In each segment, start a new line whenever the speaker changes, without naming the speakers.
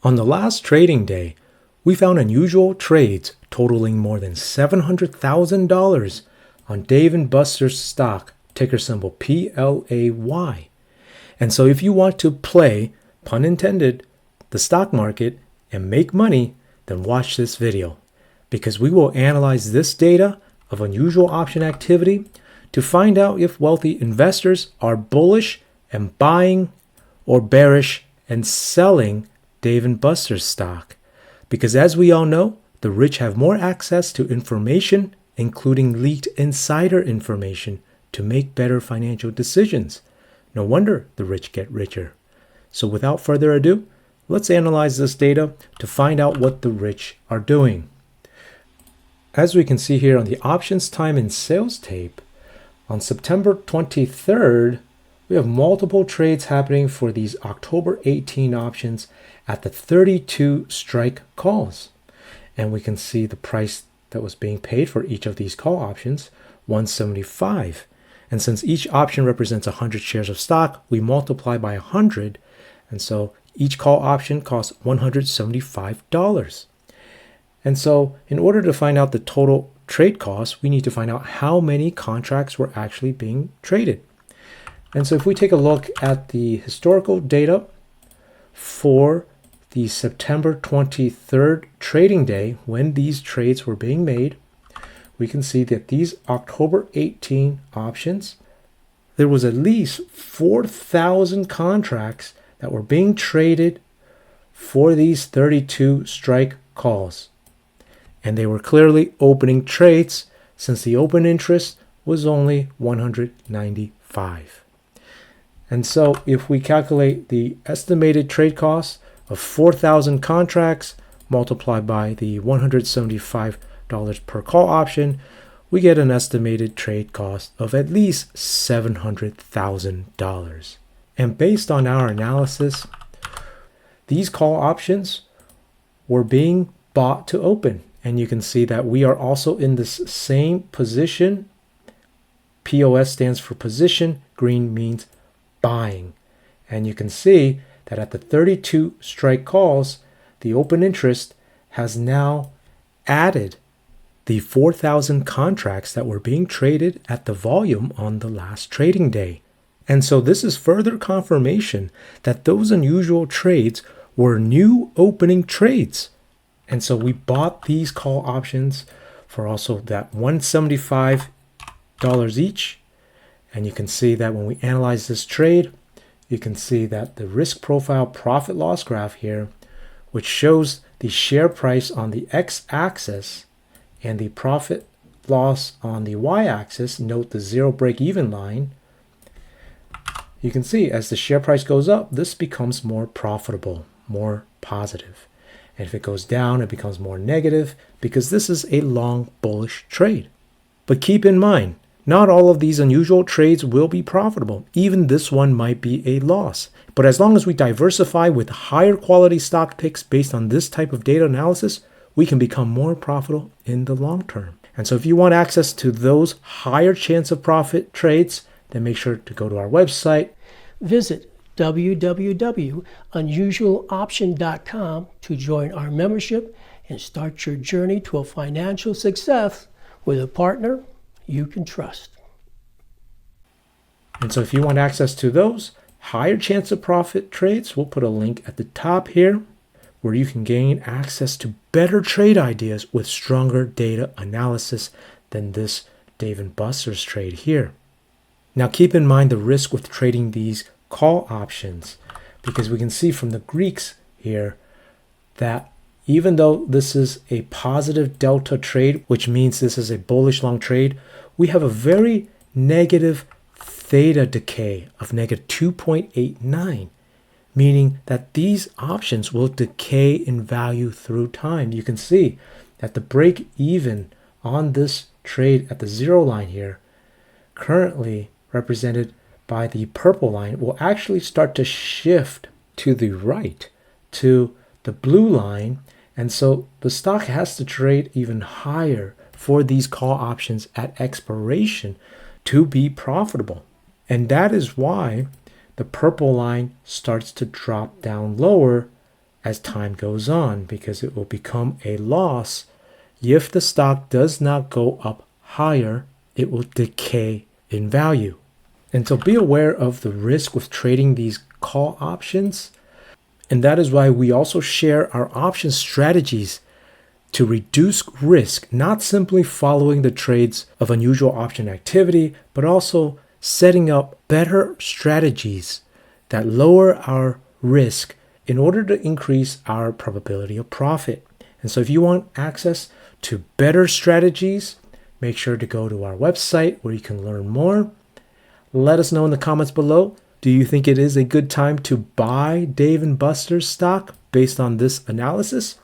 On the last trading day, we found unusual trades totaling more than $700,000 on Dave & Buster's stock, ticker symbol PLAY. And so if you want to play, pun intended, the stock market and make money, then watch this video, because we will analyze this data of unusual option activity to find out if wealthy investors are bullish and buying or bearish and selling Dave & Buster's stock. Because as we all know, the rich have more access to information, including leaked insider information, to make better financial decisions. No wonder the rich get richer. So without further ado, let's analyze this data to find out what the rich are doing. As we can see here on the options time and sales tape, on September 23rd, we have multiple trades happening for these October 18 options at the 32 strike calls. And we can see the price that was being paid for each of these call options, $175. And since each option represents 100 shares of stock, we multiply by 100. And so each call option costs $175. And so in order to find out the total trade cost, we need to find out how many contracts were actually being traded. And so if we take a look at the historical data for the September 23rd trading day, when these trades were being made, we can see that these October 18 options, there was at least 4,000 contracts that were being traded for these 32 strike calls. And they were clearly opening trades, since the open interest was only 195. And so if we calculate the estimated trade cost of 4,000 contracts multiplied by the $175 per call option, we get an estimated trade cost of at least $700,000. And based on our analysis, these call options were being bought to open. And you can see that we are also in this same position. POS stands for position. Green means buying. And you can see that at the 32 strike calls, the open interest has now added the 4,000 contracts that were being traded at the volume on the last trading day. And so this is further confirmation that those unusual trades were new opening trades. And so we bought these call options for also that $175 each. And you can see that when we analyze this trade, you can see that the risk profile profit loss graph here, which shows the share price on the x-axis and the profit loss on the y-axis, note the zero break-even line, you can see as the share price goes up, this becomes more profitable, more positive. And if it goes down, it becomes more negative, because this is a long bullish trade. But keep in mind, not all of these unusual trades will be profitable. Even this one might be a loss. But as long as we diversify with higher quality stock picks based on this type of data analysis, we can become more profitable in the long term. And so if you want access to those higher chance of profit trades, then make sure to go to our website.
Visit www.unusualoption.com to join our membership and start your journey to a financial success with a partner you can trust.
And so if you want access to those higher chance of profit trades, we'll put a link at the top here where you can gain access to better trade ideas with stronger data analysis than this Dave & Buster's trade here. Now keep in mind the risk with trading these call options, because we can see from the Greeks here that even though this is a positive delta trade, which means this is a bullish long trade, we have a very negative theta decay of negative 2.89, meaning that these options will decay in value through time. You can see that the break even on this trade at the zero line here, currently represented by the purple line, will actually start to shift to the right to the blue line. And so the stock has to trade even higher for these call options at expiration to be profitable. And that is why the purple line starts to drop down lower as time goes on, because it will become a loss. If the stock does not go up higher, it will decay in value. And so be aware of the risk with trading these call options. And that is why we also share our option strategies to reduce risk, not simply following the trades of unusual option activity, but also setting up better strategies that lower our risk in order to increase our probability of profit. And so if you want access to better strategies, make sure to go to our website where you can learn more. Let us know in the comments below. Do you think it is a good time to buy Dave & Buster's stock based on this analysis?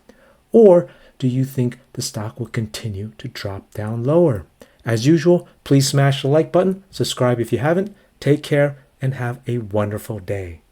Or do you think the stock will continue to drop down lower? As usual, please smash the like button, subscribe if you haven't. Take care and have a wonderful day.